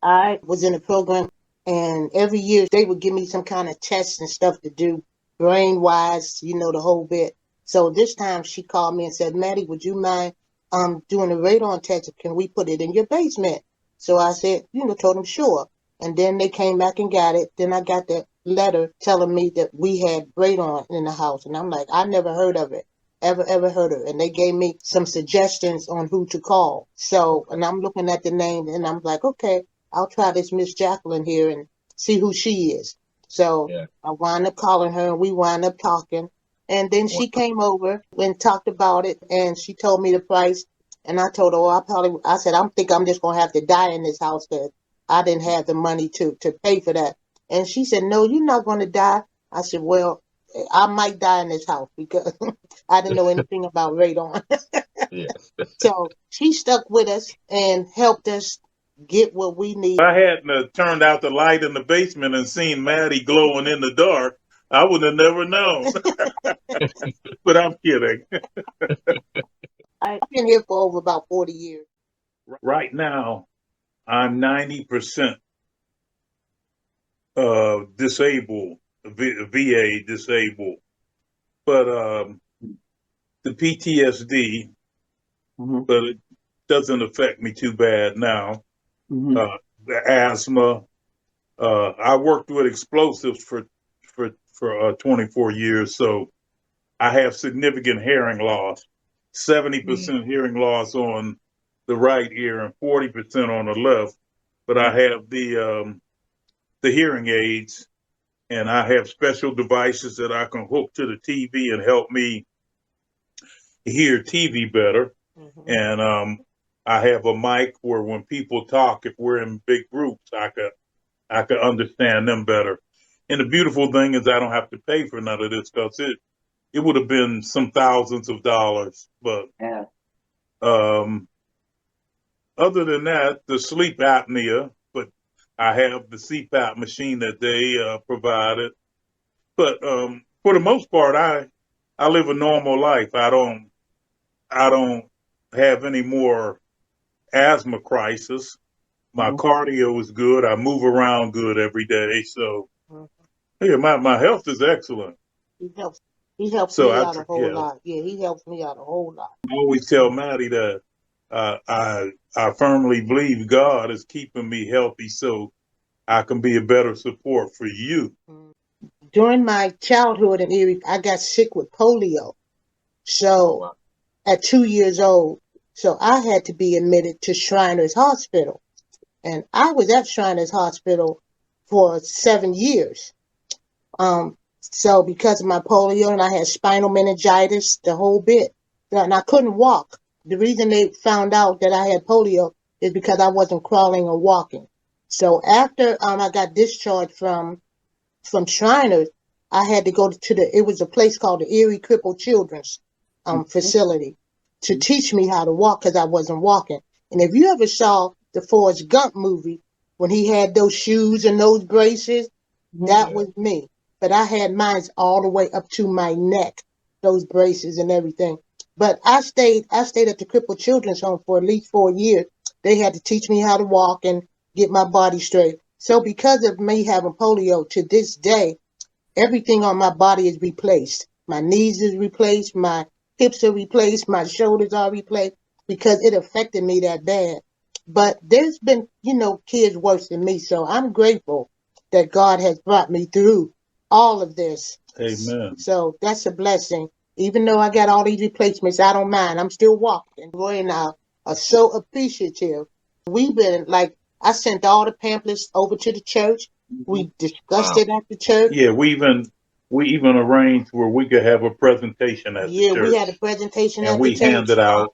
I was in a program, and every year they would give me some kind of tests and stuff to do, brain wise, the whole bit. So this time she called me and said, Maddie, would you mind doing a radon test? Can we put it in your basement? So I said, told them sure. And then they came back and got it. Then I got the letter telling me that we had radon in the house. And I'm like, I never heard of it. Ever heard of it. And they gave me some suggestions on who to call. So, and I'm looking at the name and I'm like, okay, I'll try this Miss Jacqueline here and see who she is. So Yeah. I wound up calling her and we wound up talking. And then Wow. she came over and talked about it and she told me the price. And I told her, I said, I'm just going to have to die in this house because I didn't have the money to pay for that. And she said, no, you're not going to die. I said, well, I might die in this house because I didn't know anything about radon. Yeah. So she stuck with us and helped us get what we need. I hadn't turned out the light in the basement and seen Maddie glowing in the dark, I would have never known. But I'm kidding. I've been here for over about 40 years. Right now, I'm 90% disabled, VA disabled. But the PTSD, but it doesn't affect me too bad now. The asthma. I worked with explosives for 24 years, so I have significant hearing loss. 70% hearing loss on the right ear and 40% on the left. But I have the hearing aids, and I have special devices that I can hook to the TV and help me hear TV better. And I have a mic where when people talk, if we're in big groups, I could understand them better. And the beautiful thing is I don't have to pay for none of this because it would have been some thousands of dollars. But Yeah. other than that, the sleep apnea, but I have the CPAP machine that they provided. But for the most part, I live a normal life. I don't have any more asthma crisis. My cardio is good. I move around good every day. So yeah, my health is excellent. He helps. He helps So me out a whole yeah, lot. Yeah, he helps me out a whole lot. I always tell Maddie that I firmly believe God is keeping me healthy so I can be a better support for you. During my childhood in Erie, I got sick with polio. Oh, So wow. at 2 years old, so I had to be admitted to Shriners Hospital. And I was at Shriners Hospital for 7 years. So because of my polio and I had spinal meningitis, the whole bit, and I couldn't walk. The reason they found out that I had polio is because I wasn't crawling or walking. So after I got discharged from Shriners, I had to go to it was a place called the Erie Crippled Children's facility to teach me how to walk because I wasn't walking. And if you ever saw the Forrest Gump movie when he had those shoes and those braces, that was me. But I had mine all the way up to my neck, those braces and everything. But I stayed at the Crippled Children's Home for at least 4 years. They had to teach me how to walk and get my body straight. So because of me having polio to this day, everything on my body is replaced. My knees is replaced, my hips are replaced, my shoulders are replaced because it affected me that bad. But there's been, kids worse than me. So I'm grateful that God has brought me through all of this. Amen. So that's a blessing. Even though I got all these replacements, I don't mind. I'm still walking. Roy and I are so appreciative. We've been like, I sent all the pamphlets over to the church. We discussed Wow. it at the church. Yeah, we even arranged where we could have a presentation at the Yeah, we had a church, presentation and at the we church. handed out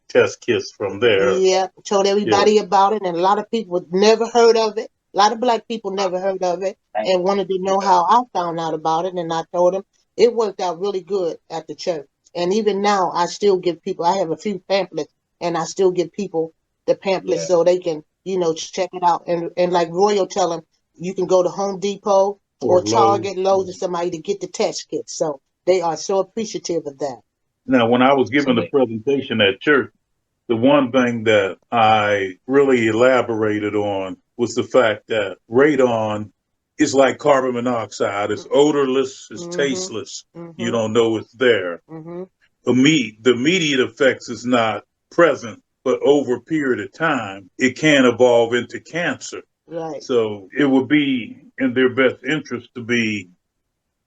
test kits from there. Yeah, told Yeah, everybody about it, and a lot of people never heard of it. A lot of black people never heard of it and wanted to know how I found out about it. And I told them it worked out really good at the church. And even now, I still give people, I have a few pamphlets, and I still give people the pamphlets Yeah. so they can, check it out. And like Roy will tell them, you can go to Home Depot or or Lowe's. Target, Lowe's, or somebody to get the test kits. So they are so appreciative of that. Now, when I was So giving the presentation at church, the one thing that I really elaborated on was the fact that radon is like carbon monoxide. It's odorless, it's Mm-hmm. tasteless. Mm-hmm. You don't know it's there. Mm-hmm. The immediate effects is not present, but over a period of time, it can evolve into cancer. Right. So it would be in their best interest to be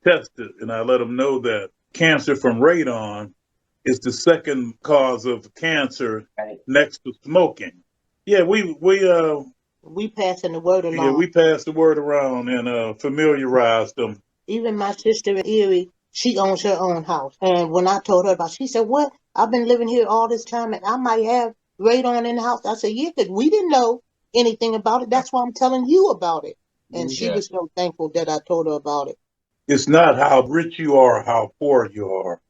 tested. And I let them know that cancer from radon is the second cause of cancer next to smoking. Yeah, we passing the word along. yeah, we passed the word around and familiarized them. Even my sister in Erie, she owns her own house. And when I told her about it, she said, "What? I've been living here all this time and I might have radon in the house." I said, "Yeah, because we didn't know anything about it. That's why I'm telling you about it." And she was so thankful that I told her about it. It's not how rich you are, how poor you are.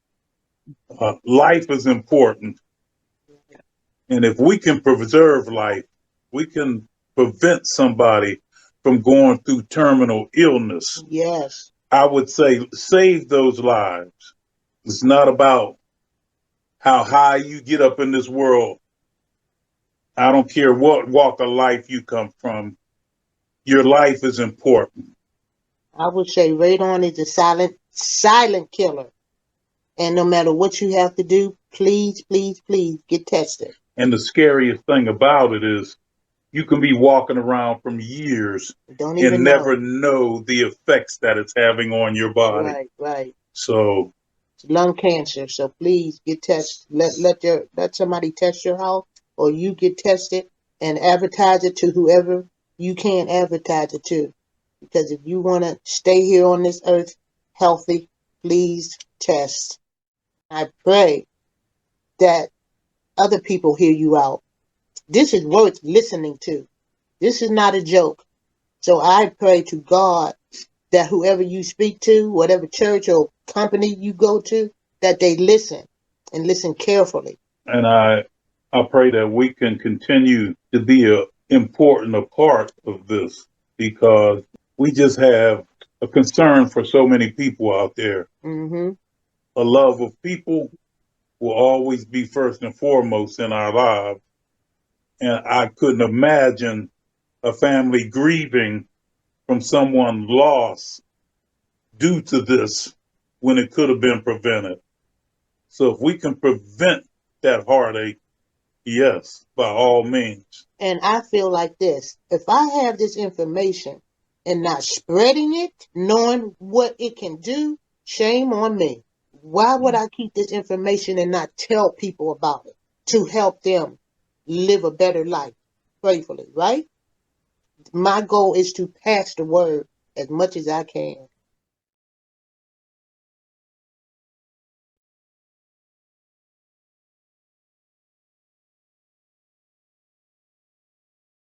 Life is important. And if we can preserve life, we can prevent somebody from going through terminal illness. Yes. I would say save those lives. It's not about how high you get up in this world. I don't care what walk of life you come from. Your life is important. I would say radon is a silent killer. And no matter what you have to do, please, please, please get tested. And the scariest thing about it is you can be walking around from years and never know the effects that it's having on your body. Right, right. So it's lung cancer. So please get tested. Let somebody test your house, or you get tested and advertise it to whoever you can advertise it to. Because if you want to stay here on this earth healthy, please test. I pray that other people hear you out. This is worth listening to. This is not a joke. So I pray to God that whoever you speak to, whatever church or company you go to, that they listen and listen carefully. And I pray that we can continue to be an important part of this, because we just have a concern for so many people out there. Mm-hmm. A love of people will always be first and foremost in our lives. And I couldn't imagine a family grieving from someone lost due to this when it could have been prevented. So if we can prevent that heartache, yes, by all means. And I feel like this. If I have this information and not spreading it, knowing what it can do, shame on me. Why would I keep this information and not tell people about it to help them live a better life faithfully, right? My goal is to pass the word as much as I can.